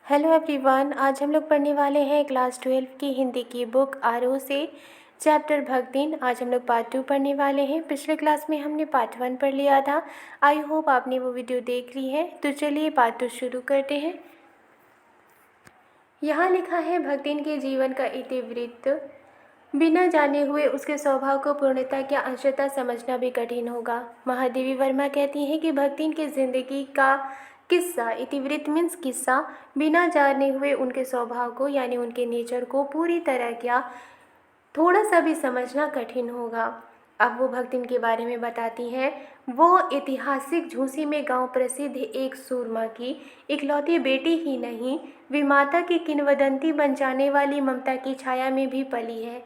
Hello everyone. आज हम लोग पढ़ने वाले हैं क्लास 12 की हिंदी की बुक आरोह से चैप्टर भक्तिन। आज हम लोग पार्ट 2 पढ़ने वाले हैं। पिछले क्लास में हमने पार्ट 1 पढ़ लिया था। आई होप आपने वो वीडियो देख ली है। तो चलिए पार्ट 2 शुरू करते हैं। यहाँ लिखा है, भक्तिन के जीवन का इतिवृत्त बिना जाने हुए उसके स्वभाव को पूर्णता या अंशतः समझना भी कठिन होगा। महादेवी वर्मा कहती हैं कि भक्तिन की जिंदगी का किस्सा, इतिवृत्त मीन्स किस्सा, बिना जाने हुए उनके स्वभाव को यानी उनके नेचर को पूरी तरह क्या थोड़ा सा भी समझना कठिन होगा। अब वो भक्तिन के बारे में बताती हैं। वो ऐतिहासिक झूसी में गांव प्रसिद्ध एक सूरमा की इकलौती बेटी ही नहीं, विमाता की किंवदंती बन जाने वाली ममता की छाया में भी पली है।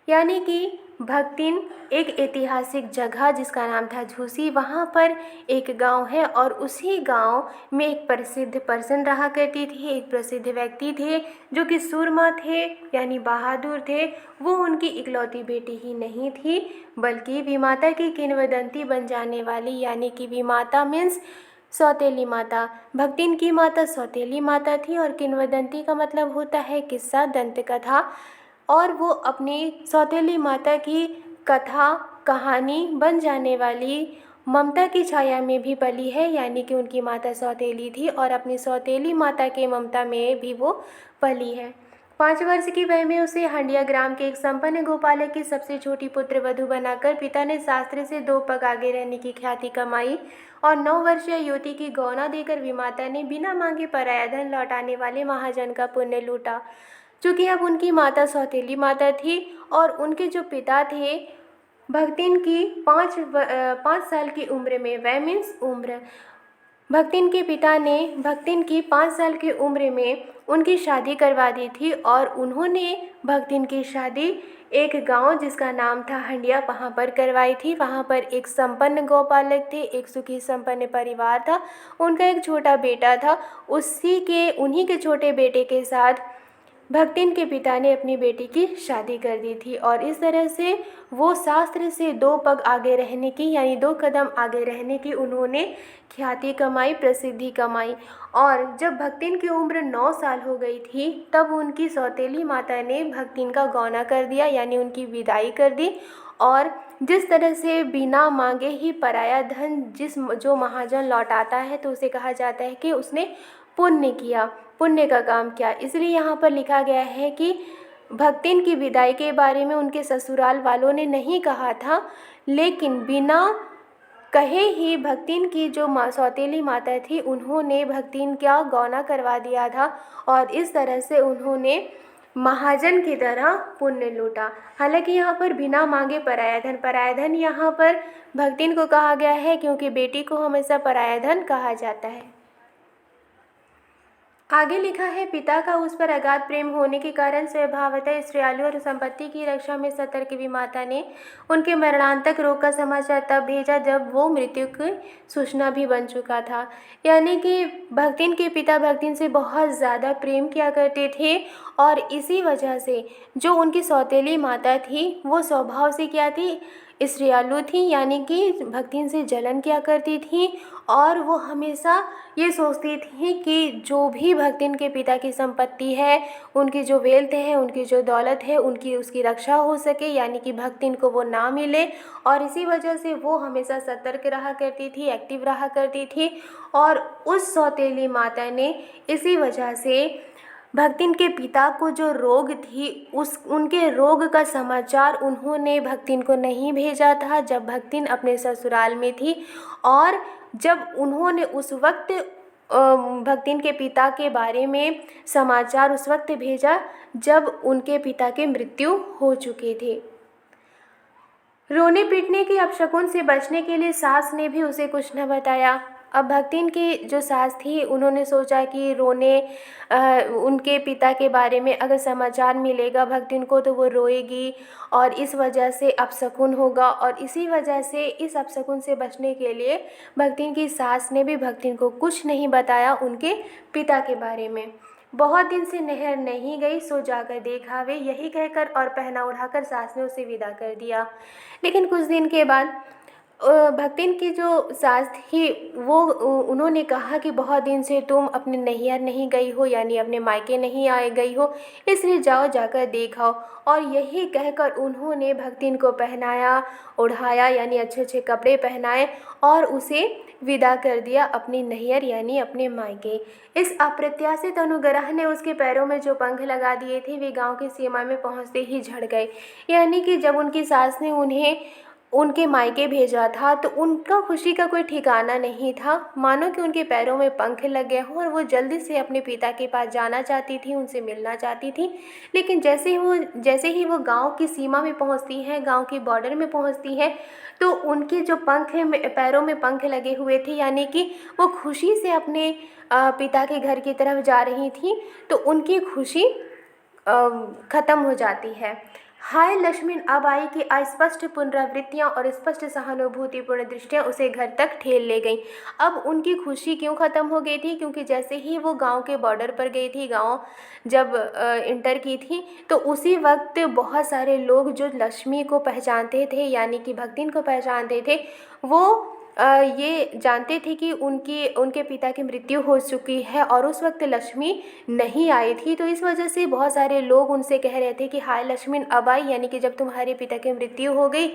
यानी कि भक्तिन एक ऐतिहासिक जगह जिसका नाम था झूसी, वहाँ पर एक गांव है और उसी गांव में एक प्रसिद्ध पर्सन रहा करती थी, एक प्रसिद्ध व्यक्ति थे जो कि सूरमा थे यानी बहादुर थे। वो उनकी इकलौती बेटी ही नहीं थी बल्कि विमाता की किंवदंती बन जाने वाली, यानी कि विमाता मीन्स सौतेली माता। भक्तिन की माता सौतेली माता थी और किंवदंती का मतलब होता है किस्सा, दंत कथा। और वो अपनी सौतेली माता की कथा कहानी बन जाने वाली ममता की छाया में भी पली है, यानी कि उनकी माता सौतेली थी और अपनी सौतेली माता के ममता में भी वो पली है। 5 वर्ष की वय में उसे हंडिया ग्राम के एक संपन्न गोपालक की सबसे छोटी पुत्र वधू बनाकर पिता ने शास्त्र से 2 पग आगे रहने की ख्याति कमाई और 9 वर्षीय युवती की गौना देकर विमाता ने बिना मांगे पराया धन लौटाने वाले महाजन का पुण्य लूटा। चूँकि अब उनकी माता सौतेली माता थी और उनके जो पिता थे भक्तिन की 5 साल की उम्र में, वह मीन्स उम्र, भक्तिन के पिता ने भक्तिन की 5 साल की उम्र में उनकी शादी करवा दी थी और उन्होंने भक्तिन की शादी एक गांव जिसका नाम था हंडिया, वहाँ पर करवाई थी। वहाँ पर एक संपन्न गौपालक थे, एक सुखी संपन्न परिवार था, उनका एक छोटा बेटा था। उन्हीं के छोटे बेटे के साथ भक्तिन के पिता ने अपनी बेटी की शादी कर दी थी और इस तरह से वो शास्त्र से 2 पग आगे रहने की यानी 2 कदम आगे रहने की उन्होंने ख्याति कमाई, प्रसिद्धि कमाई। और जब भक्तिन की उम्र 9 साल हो गई थी तब उनकी सौतेली माता ने भक्तिन का गौना कर दिया यानी उनकी विदाई कर दी। और जिस तरह से बिना मांगे ही पराया धन जो महाजन लौटाता है तो उसे कहा जाता है कि उसने पुण्य किया, पुण्य का काम किया। इसलिए यहाँ पर लिखा गया है कि भक्तिन की विदाई के बारे में उनके ससुराल वालों ने नहीं कहा था, लेकिन बिना कहे ही भक्तिन की जो सौतेली माता थी उन्होंने भक्तिन का गौना करवा दिया था और इस तरह से उन्होंने महाजन की तरह पुण्य लूटा। हालांकि यहाँ पर बिना मांगे पराया धन यहाँ पर भक्तिन को कहा गया है क्योंकि बेटी को हमेशा पराया धन कहा जाता है। आगे लिखा है, पिता का उस पर अगाध प्रेम होने के कारण स्वभावतः स्त्रीयालु और संपत्ति की रक्षा में सतर्क विमाता ने उनके मरणांतक रोग का समाचार तब भेजा जब वो मृत्यु की सूचना भी बन चुका था। यानी कि भक्तिन के पिता भक्तिन से बहुत ज़्यादा प्रेम किया करते थे और इसी वजह से जो उनकी सौतेली माता थी वो स्वभाव से क्या थी, स्त्रीयालु थी, यानी कि भक्तिन से जलन किया करती थी और वो हमेशा ये सोचती थी कि जो भी भक्तिन के पिता की संपत्ति है, उनकी जो वेल्थ है, उनकी जो दौलत है, उसकी रक्षा हो सके, यानी कि भक्तिन को वो ना मिले। और इसी वजह से वो हमेशा सतर्क रहा करती थी, एक्टिव रहा करती थी। और उस सौतेली माता ने इसी वजह से भक्तिन के पिता को जो रोग थी उनके रोग का समाचार उन्होंने भक्तिन को नहीं भेजा था जब भक्तिन अपने ससुराल में थी। और जब उन्होंने उस वक्त भक्तिन के पिता के बारे में समाचार उस वक्त भेजा जब उनके पिता की मृत्यु हो चुकी थी। रोने पीटने के अपशकुन से बचने के लिए सास ने भी उसे कुछ न बताया। अब भक्तिन की जो सास थी उन्होंने सोचा कि उनके पिता के बारे में अगर समाचार मिलेगा भक्तिन को तो वो रोएगी और इस वजह से अपशकुन होगा। और इसी वजह से इस अपशकुन से बचने के लिए भक्तिन की सास ने भी भक्तिन को कुछ नहीं बताया उनके पिता के बारे में। बहुत दिन से नहर नहीं गई सो जाकर देखावे, यही कहकर और पहना उठाकर सास ने उसे विदा कर दिया। लेकिन कुछ दिन के बाद भक्तिन की जो सास थी वो उन्होंने कहा कि बहुत दिन से तुम अपने नैहर नहीं गई हो, यानी अपने मायके नहीं आए गई हो, इसलिए जाओ जाकर देख आओ। और यही कहकर उन्होंने भक्तिन को पहनाया ओढ़ाया, यानी अच्छे अच्छे कपड़े पहनाए और उसे विदा कर दिया अपनी नैहर यानी अपने मायके। इस अप्रत्याशित अनुग्रह ने उसके पैरों में जो पंख लगा दिए थे वे गांव की सीमा में पहुंचते ही झड़ गए। यानी कि जब उनकी सास ने उन्हें उनके मायके भेजा था तो उनका खुशी का कोई ठिकाना नहीं था, मानो कि उनके पैरों में पंख लग गए हों और वो जल्दी से अपने पिता के पास जाना चाहती थी, उनसे मिलना चाहती थी। लेकिन जैसे ही वो गांव की सीमा में पहुंचती हैं, गांव की बॉर्डर में पहुंचती हैं, तो उनके जो पंख हैं, पैरों में पंख लगे हुए थे, यानी कि वो खुशी से अपने पिता के घर की तरफ जा रही थी, तो उनकी खुशी ख़त्म हो जाती है। हाय लक्ष्मण अब आई की अस्पष्ट पुनरावृत्तियाँ और स्पष्ट सहानुभूतिपूर्ण दृष्टियाँ उसे घर तक ठेल ले गईं। अब उनकी खुशी क्यों ख़त्म हो गई थी? क्योंकि जैसे ही वो गांव के बॉर्डर पर गई थी, गांव जब इंटर की थी, तो उसी वक्त बहुत सारे लोग जो लक्ष्मी को पहचानते थे, यानी कि भक्तिन को पहचानते थे, वो ये जानते थे कि उनके पिता की मृत्यु हो चुकी है और उस वक्त लक्ष्मी नहीं आई थी। तो इस वजह से बहुत सारे लोग उनसे कह रहे थे कि हाय लक्ष्मण अब आई, यानी कि जब तुम्हारे पिता की मृत्यु हो गई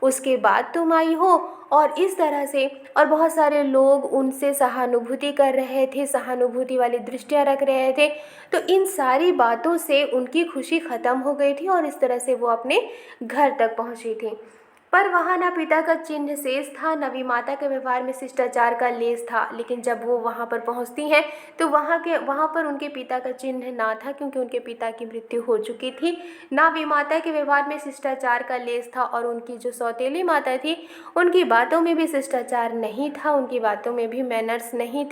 उसके बाद तुम आई हो। और इस तरह से और बहुत सारे लोग उनसे सहानुभूति कर रहे थे, सहानुभूति वाली दृष्टियाँ रख रहे थे। तो इन सारी बातों से उनकी खुशी ख़त्म हो गई थी और इस तरह से वो अपने घर तक पहुँची थी। पर वहाँ न पिता का चिन्ह शेष था, न भी माता के व्यवहार में शिष्टाचार का लेस था। लेकिन जब वो वहाँ पर पहुँचती हैं तो वहाँ पर उनके पिता का चिन्ह ना था, क्योंकि उनके पिता की मृत्यु हो चुकी थी। ना भी माता के व्यवहार में शिष्टाचार का लेस था और उनकी जो सौतेली माता थी उनकी बातों में भी शिष्टाचार नहीं था, उनकी बातों में भी मैनर्स नहीं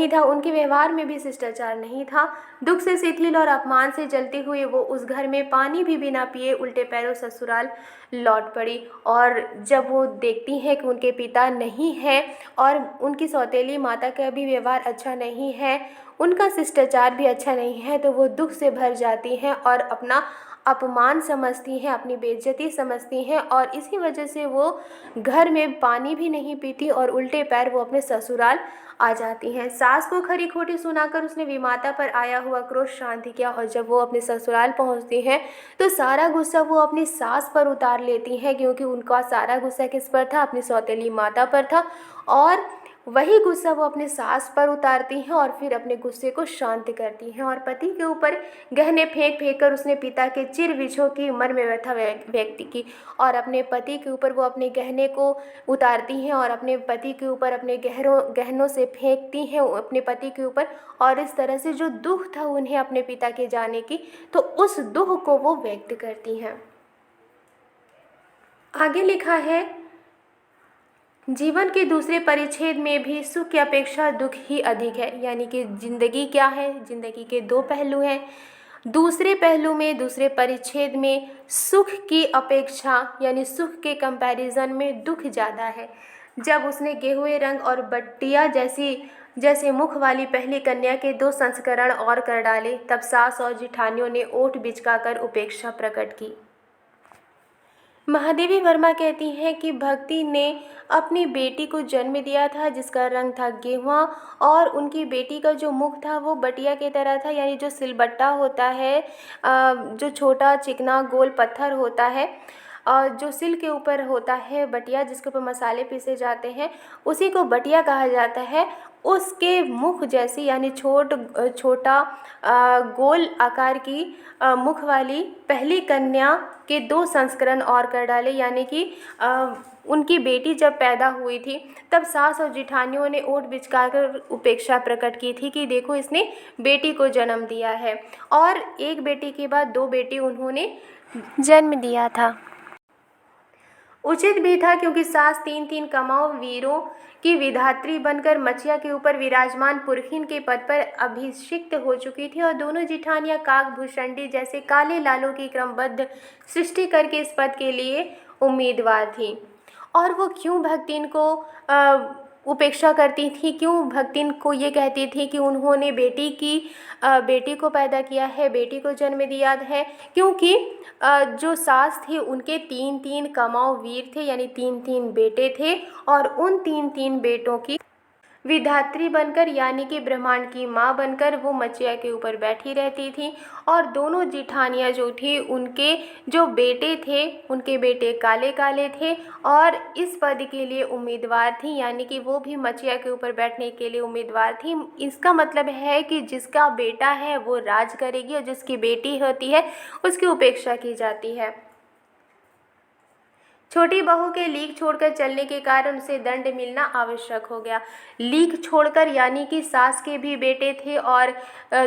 था, उनके व्यवहार में भी शिष्टाचार नहीं था। दुख से शिथिल और अपमान से जलते हुए वो उस घर में पानी भी बिना पिए उल्टे पैरों ससुराल लौट पड़ी। और जब वो देखती हैं कि उनके पिता नहीं हैं और उनकी सौतेली माता का भी व्यवहार अच्छा नहीं है, उनका शिष्टाचार भी अच्छा नहीं है, तो वो दुख से भर जाती हैं और अपना अपमान समझती हैं, अपनी बेइज्जती समझती हैं और इसी वजह से वो घर में पानी भी नहीं पीती और उल्टे पैर वो अपने ससुराल आ जाती हैं। सास को खरी खोटी सुनाकर उसने विमाता पर आया हुआ क्रोध शांत किया और जब वो अपने ससुराल पहुंचती हैं तो सारा गुस्सा वो अपनी सास पर उतार लेती हैं, क्योंकि उनका सारा गुस्सा किस पर था? अपनी सौतेली माता पर था। और वही गुस्सा वो अपने सास पर उतारती हैं और फिर अपने गुस्से को शांत करती हैं। और पति के ऊपर गहने फेंक फेंक कर उसने पिता के चिर विछोह की उम्र में व्यथा व्यक्ति की और अपने पति के ऊपर वो अपने गहने को उतारती हैं और अपने पति के ऊपर अपने गहनों से फेंकती हैं अपने पति के ऊपर। और इस तरह से जो दुख था उन्हें अपने पिता के जाने की, तो उस दुख को वो व्यक्त करती हैं। आगे लिखा है, जीवन के दूसरे परिच्छेद में भी सुख की अपेक्षा दुख ही अधिक है। यानी कि ज़िंदगी क्या है? ज़िंदगी के दो पहलू हैं। दूसरे पहलू में, दूसरे परिच्छेद में सुख की अपेक्षा यानी सुख के कंपैरिजन में दुख ज़्यादा है। जब उसने गेहुए रंग और बट्टिया जैसे मुख वाली पहली कन्या के 2 संस्करण और कर डाले, तब सास और जिठानियों ने ओठ बिचकाकर उपेक्षा प्रकट की। महादेवी वर्मा कहती हैं कि भक्ति ने अपनी बेटी को जन्म दिया था जिसका रंग था गेहुआ और उनकी बेटी का जो मुख था वो बटिया की तरह था, यानी जो सिलबट्टा होता है, जो छोटा चिकना गोल पत्थर होता है, जो सिल के ऊपर होता है बटिया, जिसके ऊपर मसाले पीसे जाते हैं, उसी को बटिया कहा जाता है। उसके मुख जैसी यानी छोटा गोल आकार की मुख वाली पहली कन्या के 2 संस्करण और कर डाले। यानी कि उनकी बेटी जब पैदा हुई थी तब सास और जिठानियों ने ओठ बिचकाकर उपेक्षा प्रकट की थी कि देखो इसने बेटी को जन्म दिया है। और एक बेटी के बाद 2 बेटी उन्होंने जन्म दिया था। उचित भी था, क्योंकि सास 3-3 कमाओ वीरों की विधात्री बनकर मचिया के ऊपर विराजमान पुरखिन के पद पर अभिषिक्त हो चुकी थी और दोनों जिठानियां काकभूषणी जैसे काले लालों की क्रमबद्ध सृष्टि करके इस पद के लिए उम्मीदवार थी। और वो क्यों भक्तिन को उपेक्षा करती थी, क्यों भक्तिन को ये कहती थी कि उन्होंने बेटी को पैदा किया है, बेटी को जन्म दिया है, क्योंकि जो सास थे उनके 3-3 कमाऊ वीर थे, यानी 3-3 बेटे थे, और उन 3-3 बेटों की विधात्री बनकर, यानी कि ब्रह्मांड की माँ बनकर वो मचिया के ऊपर बैठी रहती थी। और दोनों जिठानियाँ जो थी, उनके जो बेटे थे, उनके बेटे काले काले थे और इस पद के लिए उम्मीदवार थी, यानी कि वो भी मचिया के ऊपर बैठने के लिए उम्मीदवार थी। इसका मतलब है कि जिसका बेटा है वो राज करेगी और जिसकी बेटी होती है उसकी उपेक्षा की जाती है। छोटी बहू के लीक छोड़कर चलने के कारण उसे दंड मिलना आवश्यक हो गया। लीक छोड़कर यानी कि सास के भी बेटे थे और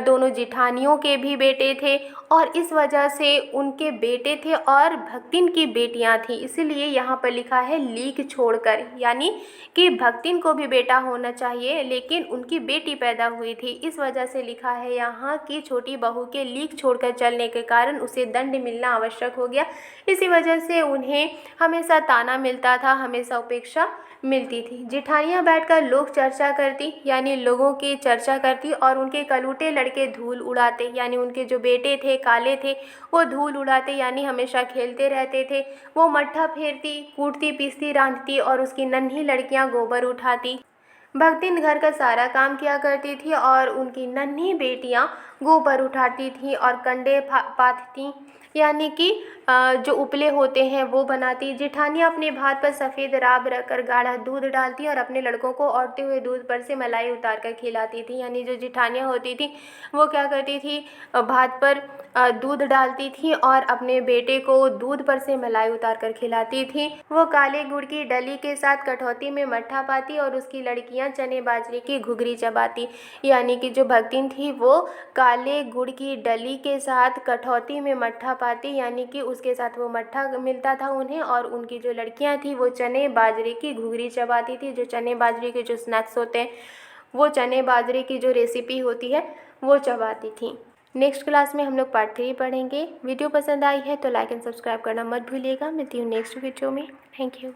दोनों जिठानियों के भी बेटे थे, और इस वजह से उनके बेटे थे और भक्तिन की बेटियां थीं, इसीलिए यहाँ पर लिखा है लीक छोड़कर, यानी कि भक्तिन को भी बेटा होना चाहिए लेकिन उनकी बेटी पैदा हुई थी। इस वजह से लिखा है यहाँ कि छोटी बहू के लीक छोड़कर चलने के कारण उसे दंड मिलना आवश्यक हो गया। इसी वजह से उन्हें हमेशा ताना मिलता था, हमेशा उपेक्षा मिलती थी। जिठानियाँ बैठकर लोक चर्चा करती, यानी लोगों की चर्चा करती, और उनके कलूटे लड़के धूल उड़ाते, यानी उनके जो बेटे थे काले थे वो धूल उड़ाते, यानी हमेशा खेलते रहते थे। वो मट्ठा फेरती, कूटती पीसती रांधती और उसकी नन्ही लड़कियाँ गोबर उठाती। भक्तिन घर का सारा काम किया करती थी और उनकी नन्ही बेटियां गोबर उठाती थीं और कंडे पाथती, यानी कि जो उपले होते हैं वो बनाती। जिठानियाँ अपने भात पर सफ़ेद राब रखकर गाढ़ा दूध डालती और अपने लड़कों को औटते हुए दूध पर से मलाई उतार कर खिलाती थी। यानी जो जिठानियाँ होती थी वो क्या करती थी, भात पर दूध डालती थी और अपने बेटे को दूध पर से मलाई उतार कर खिलाती थी। वो काले गुड़ की डली के साथ कठौती में मट्ठा पाती और उसकी लड़कियां चने बाजरे की घुघरी चबाती। यानी कि जो भक्तिन थी वो काले गुड़ की डली के साथ कठौती में मट्ठा पाती, यानी कि उसके साथ वो मट्ठा मिलता था उन्हें, और उनकी जो लड़कियां थी वो चने बाजरे की घुघरी चबाती थी। जो चने बाजरे के जो स्नैक्स होते हैं वो चने बाजरे की जो रेसिपी होती है वो चबाती थी। नेक्स्ट क्लास में हम लोग पार्ट 3 पढ़ेंगे। वीडियो पसंद आई है तो लाइक एंड सब्सक्राइब करना मत भूलिएगा। मिलती हूँ नेक्स्ट वीडियो में। Thank you.